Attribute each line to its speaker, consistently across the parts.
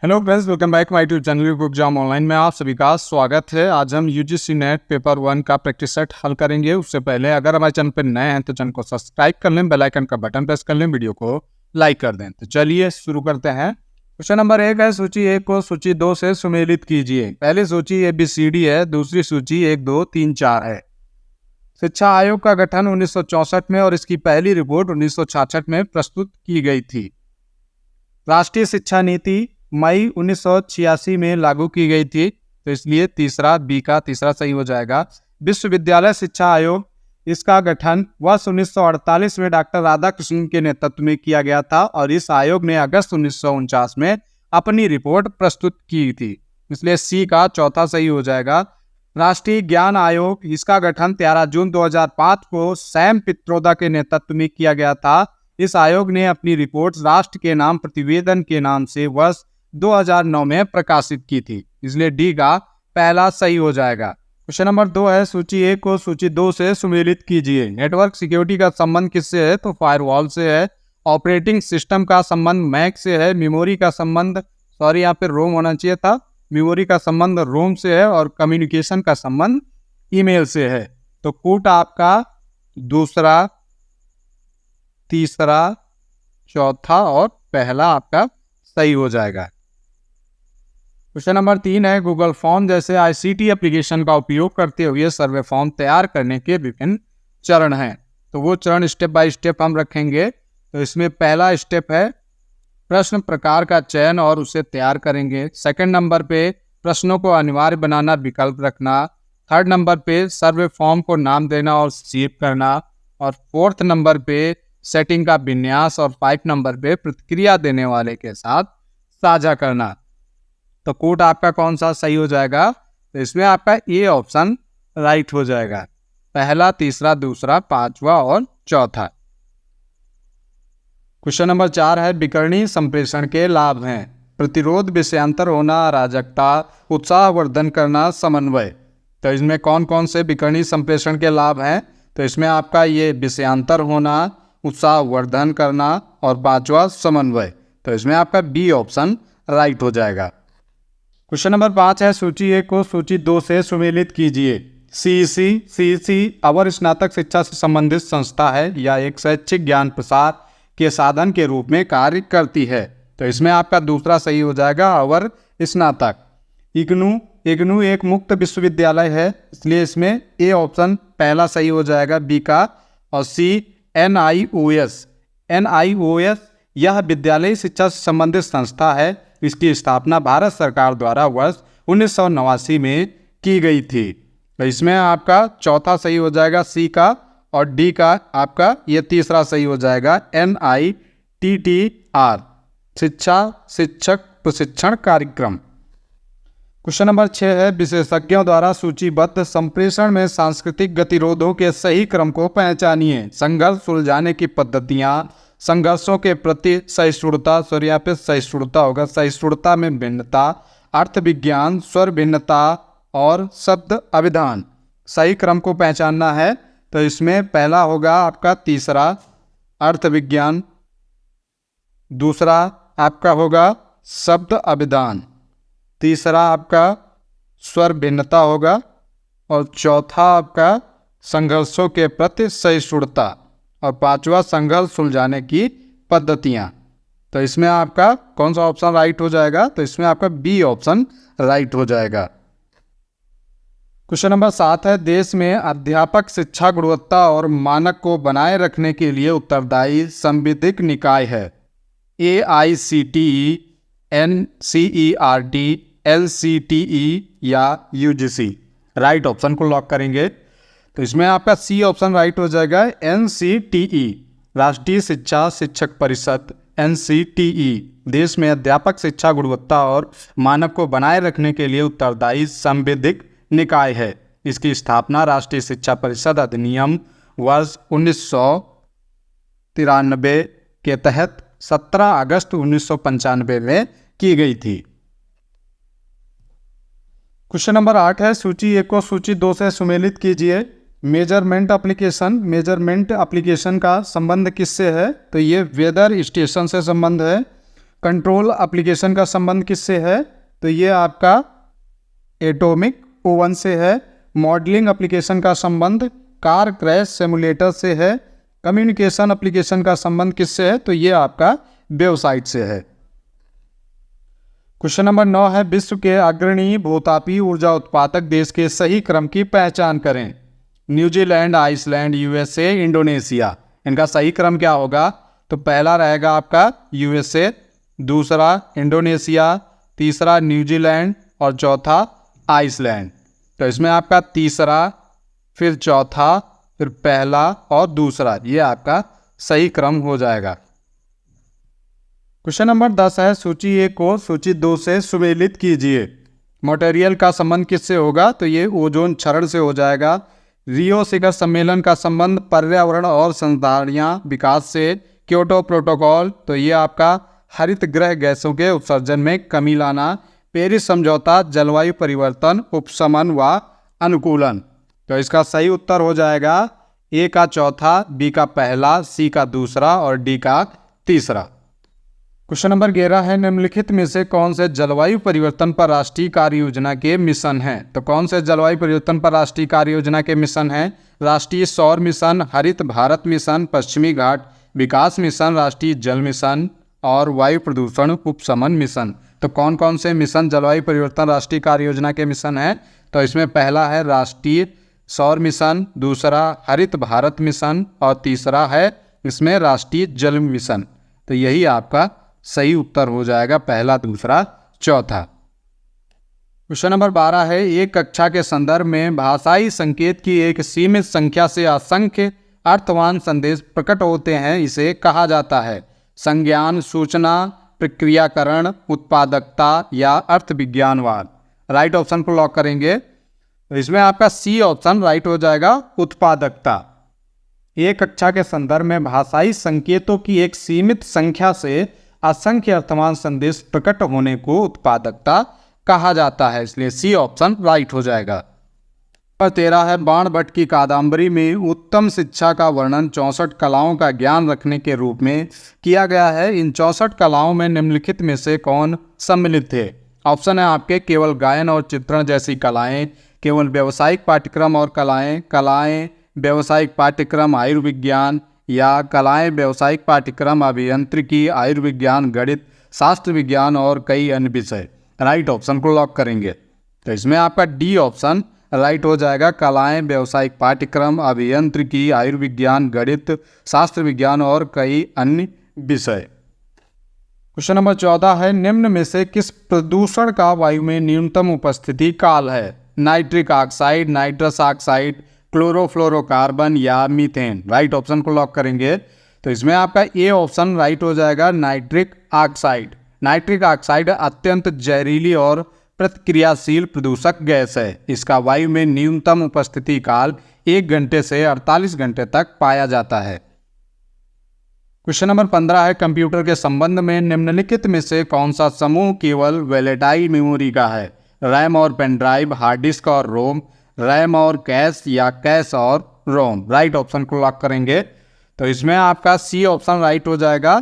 Speaker 1: Hello friends, welcome back my YouTube channel book exam online में आप सभी का स्वागत है। आज हम यूजीसी नेट पेपर 1 का प्रैक्टिस सेट हल करेंगे। उससे पहले अगर हमारे चैनल पर नए हैं तो चैनल को सब्सक्राइब कर लें, बेल आइकन का बटन प्रेस कर लें, वीडियो को लाइक कर दें। तो चलिए शुरू करते हैं। क्वेश्चन नंबर 1 है, सूची 1 को सूची 2 से सुमेलित कीजिए। पहली सूची ABCD है, दूसरी सूची 1, 2, 3, 4 है। शिक्षा आयोग का गठन 1964 में और इसकी पहली रिपोर्ट 1966 में प्रस्तुत की गई थी। राष्ट्रीय शिक्षा नीति मई 1986 में लागू की गई थी, तो इसलिए तीसरा बी का तीसरा सही हो जाएगा। विश्वविद्यालय शिक्षा आयोग, इसका गठन वर्ष 1948 में डॉक्टर राधाकृष्णन के नेतृत्व में किया गया था और इस आयोग ने अगस्त 1949 में अपनी रिपोर्ट प्रस्तुत की थी, इसलिए सी का चौथा सही हो जाएगा। राष्ट्रीय ज्ञान आयोग, इसका गठन 13 जून 2005 को सैम पित्रोदा के नेतृत्व में किया गया था। इस आयोग ने अपनी रिपोर्ट राष्ट्र के नाम प्रतिवेदन के नाम से वर्ष 2009 में प्रकाशित की थी, इसलिए डी का पहला सही हो जाएगा। क्वेश्चन नंबर 2 है, सूची 1 को सूची 2 से सुमेलित कीजिए। नेटवर्क सिक्योरिटी का संबंध किससे है? तो फायरवॉल से है। ऑपरेटिंग सिस्टम का संबंध मैक से है। मेमोरी का संबंध, सॉरी यहाँ पे रोम होना चाहिए था, मेमोरी का संबंध रोम से है और कम्युनिकेशन का संबंध ईमेल से है। तो कूट आपका दूसरा, तीसरा, चौथा और पहला आपका सही हो जाएगा। क्वेश्चन नंबर 3 है, गूगल फॉर्म जैसे ICT एप्लीकेशन का उपयोग करते हुए सर्वे फॉर्म तैयार करने के विभिन्न चरण हैं। तो वो चरण स्टेप बाय स्टेप हम रखेंगे। तो इसमें पहला स्टेप है प्रश्न प्रकार का चयन और उसे तैयार करेंगे। सेकंड नंबर पे प्रश्नों को अनिवार्य बनाना, विकल्प रखना। थर्ड नंबर पे सर्वे फॉर्म को नाम देना और सेव करना। और फोर्थ नंबर पे सेटिंग का विन्यास और 5 नंबर पे प्रतिक्रिया देने वाले के साथ साझा करना। तो कोड आपका कौन सा सही हो जाएगा? तो इसमें आपका ए ऑप्शन राइट हो जाएगा। पहला, तीसरा, दूसरा, पांचवा और चौथा। क्वेश्चन नंबर 4 है, विकर्णीय संप्रेषण के लाभ हैं। प्रतिरोध, विषयांतर होना, अराजकता, उत्साहवर्धन करना, समन्वय। तो इसमें कौन कौन से विकर्णीय संप्रेषण के लाभ हैं? तो इसमें आपका ये विषयांतर होना, उत्साहवर्धन करना और पांचवा समन्वय। तो इसमें आपका बी ऑप्शन राइट हो जाएगा। क्वेश्चन नंबर 5 है, सूची 1 को सूची 2 से सुमेलित कीजिए। CEC अवर स्नातक शिक्षा से संबंधित संस्था है या एक शैक्षिक ज्ञान प्रसार के साधन के रूप में कार्य करती है। तो इसमें आपका दूसरा सही हो जाएगा, अवर स्नातक। इग्नू एक मुक्त विश्वविद्यालय है, इसलिए इसमें ए ऑप्शन पहला सही हो जाएगा, बी का। और सी NIOS यह विद्यालय शिक्षा से संबंधित संस्था है। इसकी स्थापना भारत सरकार द्वारा वर्ष 1989 में की गई थी। तो इसमें आपका चौथा सही हो जाएगा, सी का। और डी का आपका ये तीसरा सही हो जाएगा, NITTR शिक्षक प्रशिक्षण कार्यक्रम। क्वेश्चन नंबर 6 है, विशेषज्ञों द्वारा सूचीबद्ध संप्रेषण में सांस्कृतिक गतिरोधों के सही क्रम को पहचानिए। संघर्ष सुलझाने की पद्धतियां, संघर्षों के प्रति सहिष्णुता, सॉरी यहाँ पे सहिष्णुता होगा, सहिष्णुता में भिन्नता, अर्थ विज्ञान, स्वर भिन्नता और शब्द अभिधान। सही क्रम को पहचानना है। तो इसमें पहला होगा आपका तीसरा, अर्थ विज्ञान। दूसरा आपका होगा शब्द अभिधान। तीसरा आपका स्वर भिन्नता होगा। और चौथा आपका संघर्षों के प्रति सहिष्णुता। और पांचवा संघर्ष सुलझाने की पद्धतियां। तो इसमें आपका कौन सा ऑप्शन राइट हो जाएगा? तो इसमें आपका बी ऑप्शन राइट हो जाएगा। क्वेश्चन नंबर 7 है, देश में अध्यापक शिक्षा गुणवत्ता और मानक को बनाए रखने के लिए उत्तरदायी संविधिक निकाय है। AICTE, NCERT, LCTE या UGC। राइट ऑप्शन को लॉक करेंगे। तो इसमें आपका सी ऑप्शन राइट हो जाएगा, NCTE राष्ट्रीय शिक्षा शिक्षक परिषद। NCTE देश में अध्यापक शिक्षा गुणवत्ता और मानक को बनाए रखने के लिए उत्तरदायी संविधिक निकाय है। इसकी स्थापना राष्ट्रीय शिक्षा परिषद अधिनियम वर्ष 1993 के तहत 17 अगस्त 1995 में की गई थी। क्वेश्चन नंबर 8 है, सूची 1 को सूची 2 से सुमेलित कीजिए। मेजरमेंट एप्लीकेशन का संबंध किससे है? तो ये वेदर स्टेशन से संबंध है। कंट्रोल एप्लीकेशन का संबंध किससे है? तो ये आपका एटॉमिक ओवन से है। मॉडलिंग एप्लीकेशन का संबंध कार क्रैश सिमुलेटर से है। कम्युनिकेशन एप्लीकेशन का संबंध किससे है? तो ये आपका वेबसाइट से है। क्वेश्चन नंबर 9 है, विश्व के अग्रणी भूतापी ऊर्जा उत्पादक देश के सही क्रम की पहचान करें। New Zealand, Iceland, USA, Indonesia. इनका सही क्रम क्या होगा? तो पहला रहेगा आपका यूएसए, दूसरा इंडोनेशिया, तीसरा न्यूजीलैंड और चौथा आइसलैंड। तो इसमें आपका तीसरा, फिर चौथा, फिर पहला और दूसरा, ये आपका सही क्रम हो जाएगा। क्वेश्चन नंबर 10 है, सूची 1 को सूची 2 से सुमेलित कीजिए। मटेरियल का संबंध किससे होगा? तो ये ओजोन क्षरण से हो जाएगा। रियो शिखर सम्मेलन का संबंध पर्यावरण और संसाधन विकास से। क्योटो प्रोटोकॉल, तो ये आपका हरित गृह गैसों के उत्सर्जन में कमी लाना। पेरिस समझौता, जलवायु परिवर्तन, उपशमन व अनुकूलन। तो इसका सही उत्तर हो जाएगा ए का चौथा, बी का पहला, सी का दूसरा और डी का तीसरा। क्वेश्चन नंबर 11 है, निम्नलिखित में से कौन से जलवायु परिवर्तन पर राष्ट्रीय कार्य योजना के मिशन हैं? तो कौन से जलवायु परिवर्तन पर राष्ट्रीय कार्य योजना के मिशन हैं? राष्ट्रीय सौर मिशन, हरित भारत मिशन, पश्चिमी घाट विकास मिशन, राष्ट्रीय जल मिशन और वायु प्रदूषण उपशमन मिशन। तो कौन कौन से मिशन जलवायु परिवर्तन राष्ट्रीय कार्य योजना के मिशन हैं? तो इसमें पहला है राष्ट्रीय सौर मिशन, दूसरा हरित भारत मिशन और तीसरा है इसमें राष्ट्रीय जल मिशन। तो यही आपका सही उत्तर हो जाएगा, पहला, दूसरा, चौथा। क्वेश्चन नंबर 12 है, एक कक्षा के संदर्भ में भाषाई संकेत की एक सीमित संख्या से असंख्य अर्थवान संदेश प्रकट होते हैं, इसे कहा जाता है? संज्ञान, सूचना, प्रक्रियाकरण, उत्पादकता या अर्थ विज्ञानवाद। राइट ऑप्शन को लॉक करेंगे। तो इसमें आपका सी ऑप्शन राइट हो जाएगा, उत्पादकता। एक कक्षा के संदर्भ में भाषाई संकेतों की एक सीमित संख्या से असंख्य अर्थवान संदेश प्रकट होने को उत्पादकता कहा जाता है, इसलिए सी ऑप्शन राइट हो जाएगा। और 13 है, बाणभट्ट की कादम्बरी में उत्तम शिक्षा का वर्णन 64 कलाओं का ज्ञान रखने के रूप में किया गया है। इन 64 कलाओं में निम्नलिखित में से कौन सम्मिलित थे? ऑप्शन है आपके केवल गायन और चित्रण जैसी कलाएं, केवल व्यावसायिक पाठ्यक्रम और कलाएं, कलाएं व्यावसायिक पाठ्यक्रम आयुर्विज्ञान, या कलाएं व्यावसायिक पाठ्यक्रम अभियांत्रिकी, आयुर्विज्ञान, गणित, शास्त्र विज्ञान और कई अन्य विषय। राइट ऑप्शन को लॉक करेंगे। तो इसमें आपका डी ऑप्शन राइट हो जाएगा, कलाएं व्यावसायिक पाठ्यक्रम अभियांत्रिकी, आयुर्विज्ञान, गणित, शास्त्र विज्ञान और कई अन्य विषय। क्वेश्चन नंबर 14 है, निम्न में से किस प्रदूषण का वायु में न्यूनतम उपस्थिति काल है? Nitric oxide, nitrous oxide, chlorofluorocarbon या मीथेन। राइट ऑप्शन को लॉक करेंगे। तो इसमें आपका ए ऑप्शन राइट हो जाएगा, नाइट्रिक ऑक्साइड। नाइट्रिक ऑक्साइड अत्यंत जहरीली और प्रतिक्रियाशील प्रदूषक गैस है। इसका वायु में न्यूनतम उपस्थिति काल 1 घंटे से 48 घंटे तक पाया जाता है। क्वेश्चन नंबर 15 है, कंप्यूटर के संबंध में निम्नलिखित में से कौन सा समूह केवल वोलेटाइल मेमोरी का है? रैम और पेन ड्राइव, हार्ड डिस्क और रोम, रैम और कैश या कैश और रोम। राइट ऑप्शन को लॉक करेंगे। तो इसमें आपका सी ऑप्शन राइट हो जाएगा,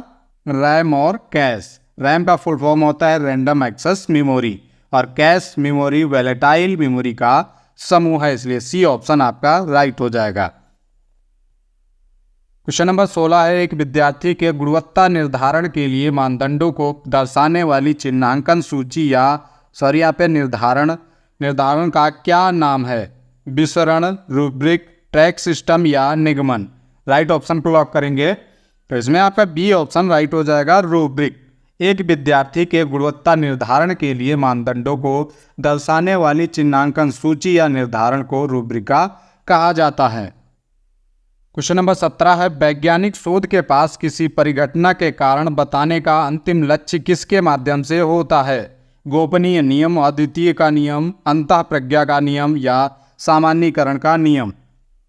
Speaker 1: रैम और कैश। रैम का फुल फॉर्म होता है रैंडम एक्सेस मेमोरी और कैश मेमोरी वोलेटाइल मेमोरी का समूह है, इसलिए सी ऑप्शन आपका राइट हो जाएगा। क्वेश्चन नंबर 16 है, एक विद्यार्थी के गुणवत्ता निर्धारण के लिए मानदंडों को दर्शाने वाली चिन्हांकन सूची या यहाँ पे निर्धारण का क्या नाम है? विसरण, रूब्रिक, ट्रैक सिस्टम या निगमन। राइट ऑप्शन को लॉक करेंगे। तो इसमें आपका बी ऑप्शन राइट हो जाएगा, रूब्रिक। एक विद्यार्थी के गुणवत्ता निर्धारण के लिए मानदंडों को दर्शाने वाली चिन्हांकन सूची या निर्धारण को रूब्रिका कहा जाता है। क्वेश्चन नंबर 17 है, वैज्ञानिक शोध के पास किसी परिघटना के कारण बताने का अंतिम लक्ष्य किसके माध्यम से होता है? गोपनीय नियम, अद्वितीय का नियम, अंतःप्रज्ञा का नियम या सामान्यीकरण का नियम।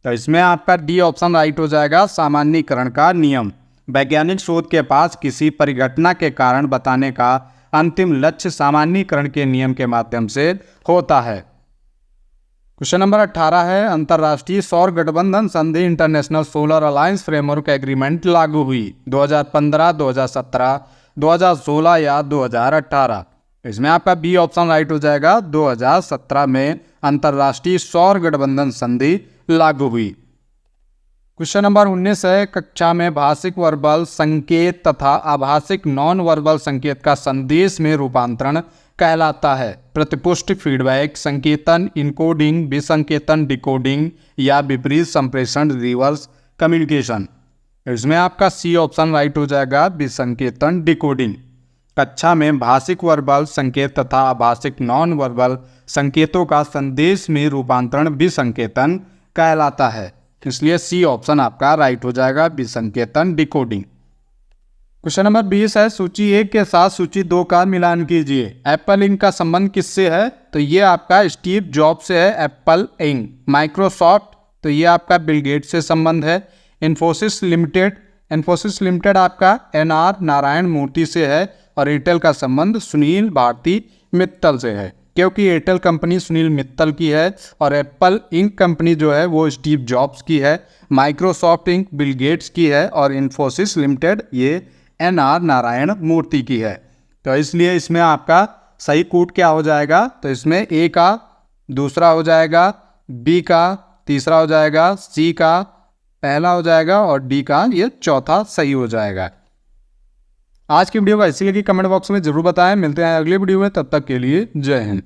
Speaker 1: तो इसमें आपका डी ऑप्शन राइट हो जाएगा, सामान्यीकरण का नियम। वैज्ञानिक शोध के पास किसी परिघटना के कारण बताने का अंतिम लक्ष्य सामान्यीकरण के नियम के माध्यम से होता है। क्वेश्चन नंबर 18 है, अंतर्राष्ट्रीय सौर गठबंधन संधि international solar alliance framework agreement लागू हुई 2015, 2017, 2016 या 2018? इसमें आपका बी ऑप्शन राइट हो जाएगा, 2017 में अंतर्राष्ट्रीय सौर गठबंधन संधि लागू हुई। क्वेश्चन नंबर 19 है, कक्षा में भाषिक वर्बल संकेत तथा आभाषिक नॉन वर्बल संकेत का संदेश में रूपांतरण कहलाता है? प्रतिपुष्टि, फीडबैक, संकेतन, इनकोडिंग, विसंकेतन, डिकोडिंग या विपरीत संप्रेषण, रिवर्स कम्युनिकेशन? इसमें आपका सी ऑप्शन राइट हो जाएगा, विसंकेतन, डिकोडिंग। कक्षा में भाषिक वर्बल संकेत तथा आभाषिक नॉन वर्बल संकेतों का संदेश में रूपांतरण विसंकेतन कहलाता है, इसलिए सी ऑप्शन आपका राइट हो जाएगा, विसंकेतन, डिकोडिंग। क्वेश्चन नंबर 20 है, सूची 1 के साथ सूची 2 का मिलान कीजिए। एप्पल इंक का संबंध किससे है? तो ये आपका स्टीव जॉब से है, एप्पल इंक। माइक्रोसॉफ्ट, तो ये आपका बिल गेट्स से संबंध है। इन्फोसिस लिमिटेड आपका एनआर नारायण मूर्ति से है। और एयरटेल का संबंध सुनील भारती मित्तल से है, क्योंकि एयरटेल कंपनी सुनील मित्तल की है और एप्पल इंक कंपनी जो है वो स्टीव जॉब्स की है। माइक्रोसॉफ्ट इंक बिल गेट्स की है और इन्फोसिस लिमिटेड ये एनआर नारायण मूर्ति की है। तो इसलिए इसमें आपका सही कूट क्या हो जाएगा? तो इसमें ए का दूसरा हो जाएगा, बी का तीसरा हो जाएगा, सी का पहला हो जाएगा और डी का ये चौथा सही हो जाएगा। आज की वीडियो का इसी लगी, कमेंट बॉक्स में जरूर बताएं। मिलते हैं अगली वीडियो में, तब तक के लिए जय हिंद।